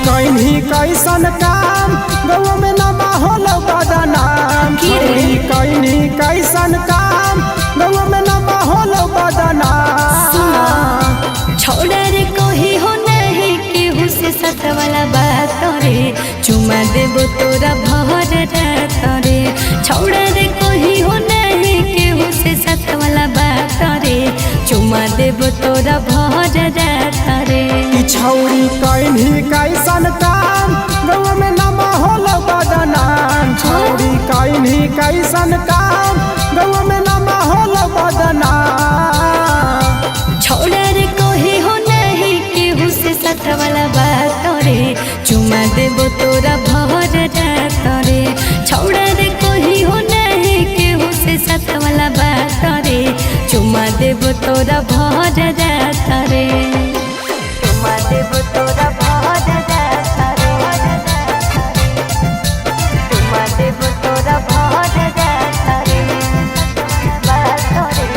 कहीं कैसन काम गौ में नमा होलो बदनाम। छौरी कहीं कैसन काम गौ में नमा होलो बदनाम। छोड़ा रे कोही हो नहीं केहू से सत वाला बात रे चुमा देबो तोरा भर रात रे। छोड़ा रे कोही हो नहीं केहू से सत वाला बात रे चुमा देबो तोरा भर रात रे। छौरी कहीं कैसन काम गौ में नमा होलो बदनाम। छौरी कहीं कैसन काम गौ में नमा होलो बदनाम। छोड़ा रे कोही हो नहीं केहू से सत वाला बात रे चुमा देबो तोरा भर रात रे। छोड़ा रे कोही हो नहीं केहू से सत वाला बात रे चुमा देबो तोरा भर रात रे। चुमा देबो तोरा भर रात रे। चुमा देबो तोरा भर रात रे। बात रे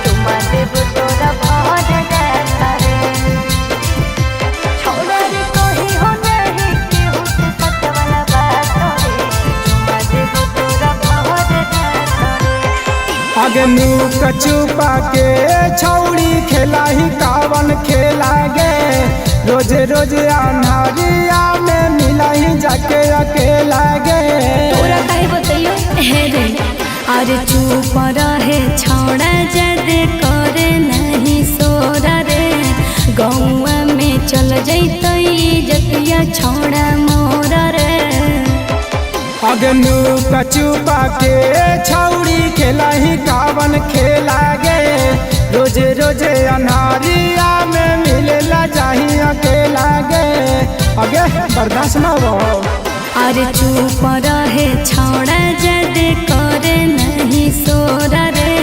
चुमा देबो तोरा भर रात रे। छोड़ा रे कोही हो नहीं केहू से सत वाला बात रे चुमा देबो तोरा भर रात रे। आगे मुँह कचुपा के छौड़ी खेला ही कावन खेला गे। रोजे रोजे अन्हारिया में मिला ही जाके अकेला गे। तोरा काहे बताइयो हे रे अरे चुप रहे छौड़ा जदे करे नहीं सोरा रे। गौवा में चल जैतई जतिया छौड़ा मोरा रे। आगे मुँह कचुपा के छौड़ी खेला ही कावन खेला गे। रोजे रोजे अन्हारिया में मिलेला जाही अकेला गे। आगे बर्दाश्त न हो। अरे चुप रहे छौड़ा जदे करे नहीं सोरा रे।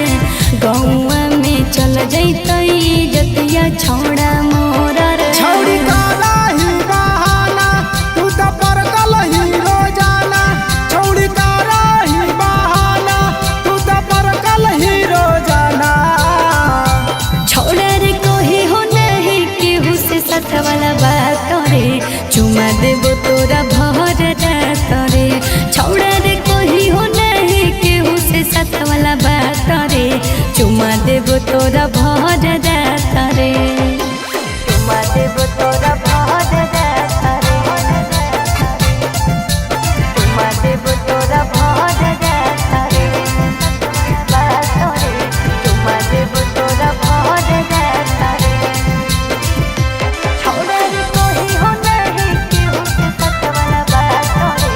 गौवा में चल जैतई जतिया छौड़ा मोरा रे। छौड़ी काला ही बहाना तू तो परकल ही रोजाना। छौड़ी काला ही बहाना तू तो परकल ही रोजाना। छोड़ा रे कोही हो नहीं केहू से सत वाला बात रे चुमा देबो तोरा भर रात रे। छोड़ा रे कोही हो नहीं केहू से सत वाला बात रे चुमा देबो तोरा भर रात रे। चुमा देबो तोरा भर रात रे। चुमा देबो तोरा भर रात रे। बात रे चुमा देबो तोरा भर रात रे। छोड़ा रे कोही हो नहीं केहू से सत वाला बात रे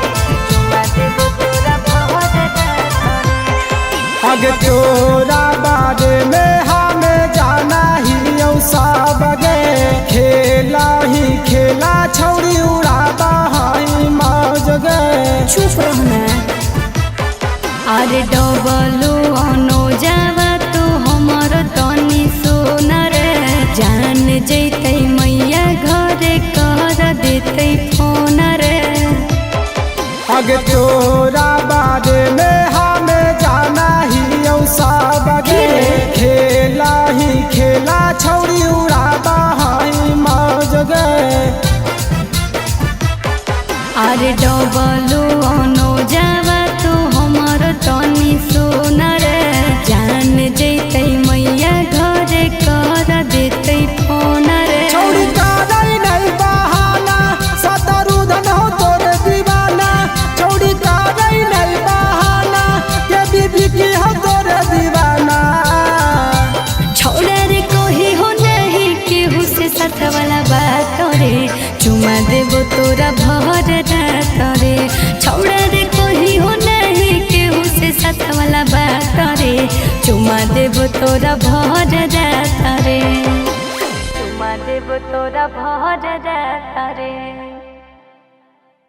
चुमा देबो तोरा भर रात रे। आगे तोरा बारे में हमें जाना ही सब गे। खेला ही खेला छौड़ी उड़ाता हाई मौज गे। चुप रहना अरे डबलू अनो जावा तो हमर तनी सोना रे। जान जैतै मैया घरे कर देतै फोन रे। आगे तोरा बारे में हमें जाना ही सब गे। खेला ही खेला छौड़ी उड़ाता हाई मौज गे। अरे डबलू अनो जावा तो हमर तनी सोना रे। जान जैतै मैया घरे कर देतै फोन रे। छौड़ी कादै नहीं बहाना सतरू धन हो तोरे दीवाना। छौड़ी कादै नहीं बहाना के बीबी की हो तोरे दीवाना। छोड़ा रे कोही हो नहीं केहू से सत वाला बात रे चुमा देबो तोरा भर रात रे। छोड़ा रे कोही हो नहीं केहू से सत वाला बात रे चुमा देबो तोरा भर रात रे। चुमा देबो तोरा भर रात रे।